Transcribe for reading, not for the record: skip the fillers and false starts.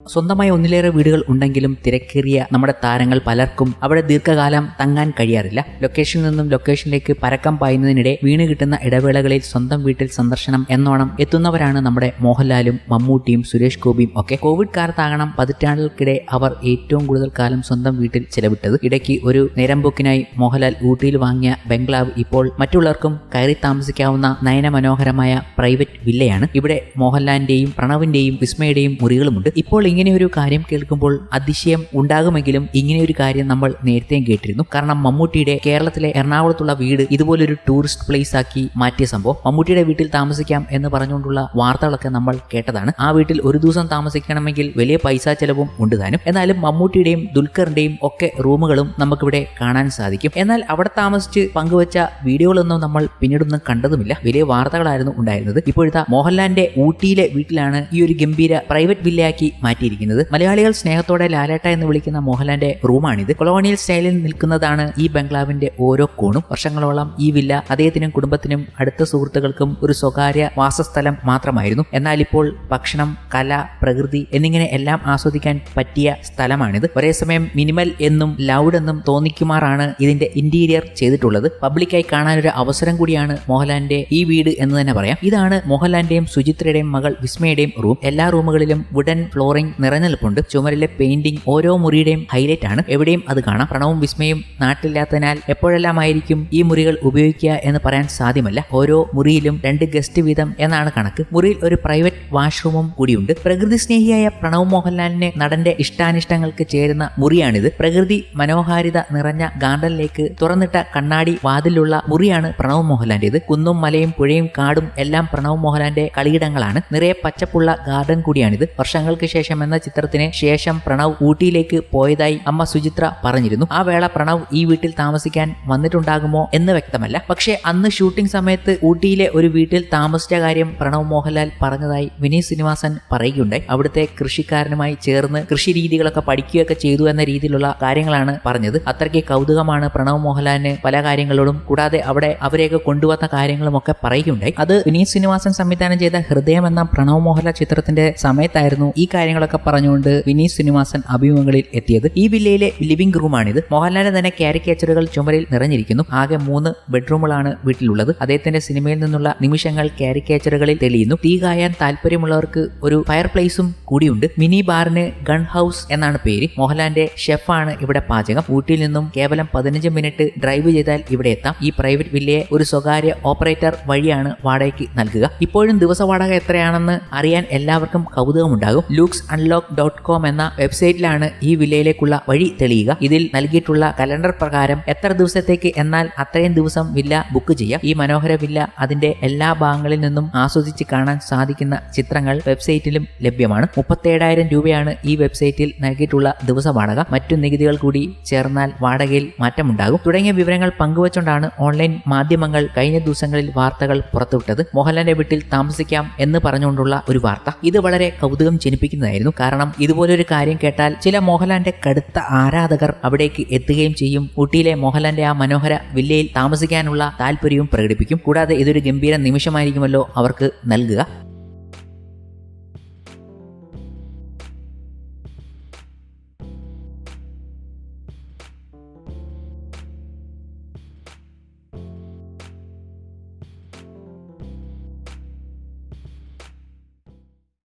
സ്വന്തമായി ഒന്നിലേറെ വീടുകൾ ഉണ്ടെങ്കിലും തിരക്കേറിയ നമ്മുടെ താരങ്ങൾ പലർക്കും അവിടെ ദീർഘകാലം തങ്ങാൻ കഴിയാറില്ല. ലൊക്കേഷനിൽ നിന്നും ലൊക്കേഷനിലേക്ക് പരക്കം പായുന്നതിനിടെ വീണ് കിട്ടുന്ന ഇടവേളകളിൽ സ്വന്തം വീട്ടിൽ സന്ദർശനം എന്നോണം എത്തുന്നവരാണ് നമ്മുടെ മോഹൻലാലും മമ്മൂട്ടിയും സുരേഷ് ഗോപിയും ഒക്കെ. കോവിഡ് കാലത്താകണം പതിറ്റാണ്ടുകൾക്കിടെ അവർ ഏറ്റവും കൂടുതൽ കാലം സ്വന്തം വീട്ടിൽ ചെലവിട്ടത്. ഇടയ്ക്ക് ഒരു നേരമ്പോക്കിനായി മോഹൻലാൽ ഊട്ടിയിൽ വാങ്ങിയ ബംഗ്ലാവ് ഇപ്പോൾ മറ്റുള്ളവർക്കും കയറി താമസിക്കാവുന്ന നയനമനോഹരമായ പ്രൈവറ്റ് വില്ലയാണ്. ഇവിടെ മോഹൻലാലിന്റെയും പ്രണവിന്റെയും വിസ്മയുടെയും മുറികളുമുണ്ട്. ഇപ്പോൾ ഇങ്ങനെയൊരു കാര്യം കേൾക്കുമ്പോൾ അതിശയം ഉണ്ടാകുമെങ്കിലും ഇങ്ങനെയൊരു കാര്യം നമ്മൾ നേരത്തെയും കേട്ടിരുന്നു. കാരണം മമ്മൂട്ടിയുടെ കേരളത്തിലെ എറണാകുളത്തുള്ള വീട് ഇതുപോലൊരു ടൂറിസ്റ്റ് പ്ലേസ് ആക്കി മാറ്റിയ സംഭവം. മമ്മൂട്ടിയുടെ വീട്ടിൽ താമസിക്കാം എന്ന് പറഞ്ഞുകൊണ്ടുള്ള വാർത്തകളൊക്കെ നമ്മൾ കേട്ടതാണ്. ആ വീട്ടിൽ ഒരു ദിവസം താമസിക്കണമെങ്കിൽ വലിയ പൈസ ചെലവും ഉണ്ട് താനും. എന്നാലും മമ്മൂട്ടിയുടെയും ദുൽഖറിന്റെയും ഒക്കെ റൂമുകളും നമുക്കിവിടെ കാണാൻ സാധിക്കും. എന്നാൽ അവിടെ താമസിച്ച് പങ്കുവച്ച വീഡിയോകളൊന്നും നമ്മൾ പിന്നീടൊന്നും കണ്ടതുമില്ല. വലിയ വാർത്തകളായിരുന്നു ഉണ്ടായിരുന്നത്. ഇപ്പോഴത്തെ മോഹൻലാലിന്റെ ഊട്ടിയിലെ വീട്ടിലാണ് ഈ ഒരു ഗംഭീര പ്രൈവറ്റ് വില്ലയാക്കി മാറ്റിയിരിക്കുന്നത്. മലയാളികൾ സ്നേഹത്തോടെ ലാലേട്ട എന്ന് വിളിക്കുന്ന മോഹൻലാലിന്റെ റൂമാണിത്. കൊളോണിയൽ സ്റ്റൈലിൽ നിൽക്കുന്നതാണ് ഈ ബംഗ്ലാവിന്റെ ഓരോ കോണും. വർഷങ്ങളോളം ഈ വില്ല അദ്ദേഹത്തിനും കുടുംബത്തിനും അടുത്ത സുഹൃത്തുക്കൾക്കും ഒരു സ്വകാര്യ വാസസ്ഥലം മാത്രമായിരുന്നു. എന്നാൽ ഇപ്പോൾ ഭക്ഷണം, കല, പ്രകൃതി എന്നിങ്ങനെ എല്ലാം ആസ്വദിക്കാൻ പറ്റിയ സ്ഥലമാണിത്. ഒരേ സമയം മിനിമൽ എന്നും ലൗഡ് എന്നും തോന്നിക്കുമാറാണ് ഇതിന്റെ ഇന്റീരിയർ ചെയ്തിട്ടുള്ളത്. പബ്ലിക്കായി കാണാനൊരു അവസരം കൂടിയാണ് മോഹൻലാലിന്റെ ഈ വീട് എന്ന് തന്നെ പറയാം. ഇതാണ് മോഹൻലാലിന്റെയും സുചിത്രയുടെയും മകൾ വിസ്മയുടെയും റൂം. എല്ലാ റൂമുകളിലും വുഡൻ ഫ്ലോറിംഗ് നിറഞ്ഞിൽപ്പുണ്ട്. ചുമരിലെ പെയിന്റിംഗ് ഓരോ മുറിയുടെയും ഹൈലൈറ്റ് ആണ്. എവിടെയും അത് കാണാം. പ്രണവും വിസ്മയും നാട്ടിലില്ലാത്തതിനാൽ എപ്പോഴെല്ലാമായിരിക്കും ഈ മുറികൾ ഉപയോഗിക്കുക എന്ന് പറയാൻ സാധ്യമല്ല. ഓരോ മുറിയിലും 2 ഗസ്റ്റ് വീതം എന്നാണ് കണക്ക്. മുറിയിൽ ഒരു പ്രൈവറ്റ് വാഷ്റൂമും കൂടിയുണ്ട്. പ്രകൃതി സ്നേഹിയായ പ്രണവ് മോഹൻലാലിന് നടന്റെ ഇഷ്ടാനിഷ്ടങ്ങൾക്ക് ചേരുന്ന മുറിയാണിത്. പ്രകൃതി മനോഹാരിത നിറഞ്ഞ ഗാർഡനിലേക്ക് തുറന്നിട്ട കണ്ണാടി വാതിലുള്ള മുറിയാണ് പ്രണവ് മോഹൻലാലിന്റേത്. കുന്നും മലയും പുഴയും കാടും എല്ലാം പ്രണവ് മോഹൻലാലിന്റെ കളിയിടങ്ങളാണ്. നിറയെ പച്ചപ്പുള്ള ഗാർഡൻ കൂടിയാണിത്. വർഷങ്ങൾക്ക് ശേഷം എന്ന ചിത്രത്തിന് ശേഷം പ്രണവ് ഊട്ടിയിലേക്ക് പോയതായി അമ്മ സുചിത്ര പറഞ്ഞിരുന്നു. ആ വേള പ്രണവ് ഈ വീട്ടിൽ താമസിക്കാൻ വന്നിട്ടുണ്ടാകുമോ എന്ന് വ്യക്തമല്ല. പക്ഷേ അന്ന് ഷൂട്ടിംഗ് സമയത്ത് ഊട്ടിയിലെ ഒരു വീട്ടിൽ താമസിച്ച കാര്യം പ്രണവ് മോഹൻലാൽ പറഞ്ഞതായി വിനീത് ശ്രീനിവാസൻ പറയുകയുണ്ടായി. അവിടുത്തെ കൃഷിക്കാരനുമായി ചേർന്ന് കൃഷി രീതികളൊക്കെ പഠിക്കുകയൊക്കെ ചെയ്തു എന്ന രീതിയിലുള്ള കാര്യങ്ങളാണ് പറഞ്ഞത്. അത്രയ്ക്ക് കൗതുകമാണ് പ്രണവ് മോഹൻലാലിന് പല കാര്യങ്ങളോടും. കൂടാതെ അവിടെ അവരെയൊക്കെ കൊണ്ടുവന്ന കാര്യങ്ങളും ഒക്കെ പറയുകയുണ്ടായി. അത് വിനീത് ശ്രീനിവാസൻ സംവിധാനം ചെയ്ത ഹൃദയം എന്ന പ്രണവ് മോഹൻലാൽ ചിത്രത്തിന്റെ സമയത്തായിരുന്നു ഈ കാര്യങ്ങളൊക്കെ പറഞ്ഞുകൊണ്ട് വിനീത് ശ്രീനിവാസൻ അഭിമുഖങ്ങളിൽ എത്തിയത്. ഈ വില്ലയിലെ ലിവിംഗ് റൂമാണിത്. മോഹൻലാലിന്റെ തന്നെ കാരിക്കേച്ചറുകൾ ചുമരിൽ നിറഞ്ഞിരിക്കുന്നു. ആകെ 3 ബെഡ്റൂമുകളാണ് വീട്ടിലുള്ളത്. അദ്ദേഹത്തിന്റെ സിനിമയിൽ നിന്നുള്ള നിമിഷങ്ങൾ കാരിക്കേച്ചറുകളിൽ തെളിയുന്നു. തീ കായാൻ താല്പര്യമുള്ളവർക്ക് ഒരു ഫയർ പ്ലേസും കൂടിയുണ്ട്. മിനി ബാറിന് ഗൺ ഹൗസ് എന്നാണ് പേര്. മോഹൻലാലിന്റെ ഷെഫാണ് ഇവിടെ പാചകം. ഊട്ടിയിൽ നിന്നും കേവലം 15 മിനിറ്റ് ഡ്രൈവ് ചെയ്താൽ ഇവിടെ എത്താം. ഈ പ്രൈവറ്റ് വില്ലയെ ഒരു സ്വകാര്യ ഓപ്പറേറ്റർ വഴിയാണ് വാടകയ്ക്ക് നൽകുക. ഇപ്പോഴും ദിവസ വാടക എത്രയാണെന്ന് അറിയാൻ എല്ലാവർക്കും കൗതുകമുണ്ടാകും. luxunlock.com എന്ന വെബ്സൈറ്റിലാണ് ഈ വില്ലയിലേക്കുള്ള വഴി തെളിയുക. ഇതിൽ നൽകിയിട്ടുള്ള കലണ്ടർ പ്രകാരം എത്ര ദിവസത്തേക്ക് എന്നാൽ അത്രയും ദിവസം വില്ല ബുക്ക് ചെയ്യാം. ഈ മനോഹര വില്ല അതിന്റെ എല്ലാ ഭാഗങ്ങളിൽ നിന്നും ആസ്വദിച്ച് കാണാൻ സാധിക്കുന്ന ചിത്രങ്ങൾ വെബ്സൈറ്റിലും ലഭ്യമാണ്. 37,000 രൂപയാണ് ഈ വെബ്സൈറ്റിൽ നൽകിയിട്ടുള്ള ദിവസ വാടക. മറ്റു നികുതികൾ കൂടി ചേർന്നാൽ വാടകയിൽ മാറ്റമുണ്ടാകും. തുടങ്ങിയ വിവരങ്ങൾ പങ്കുവച്ചുകൊണ്ടാണ് ഓൺലൈൻ മാധ്യമങ്ങൾ കഴിഞ്ഞ ദിവസങ്ങളിൽ വാർത്തകൾ പുറത്തുവിട്ടത്. മോഹൻലാലിന്റെ വീട്ടിൽ താമസിക്കാം എന്ന് പറഞ്ഞുകൊണ്ടുള്ള ഒരു വാർത്ത. ഇത് വളരെ കൗതുകം ജനിപ്പിക്കുന്നതായിരുന്നു. കാരണം ഇതുപോലൊരു കാര്യം കേട്ടാൽ ചില മോഹൻലാലിന്റെ കടുത്ത ആരാധകർ അവിടേക്ക് എത്തുകയും ചെയ്യും. ഊട്ടിയിലെ മോഹൻലാലിന്റെ ആ മനോഹര വില്ലയിൽ താമസിക്കാനുള്ള താല്പര്യവും പ്രകടിപ്പിക്കും. കൂടാതെ ഇതൊരു ഗംഭീര നിമിഷമായിരിക്കുമല്ലോ അവർക്ക് നൽകുക.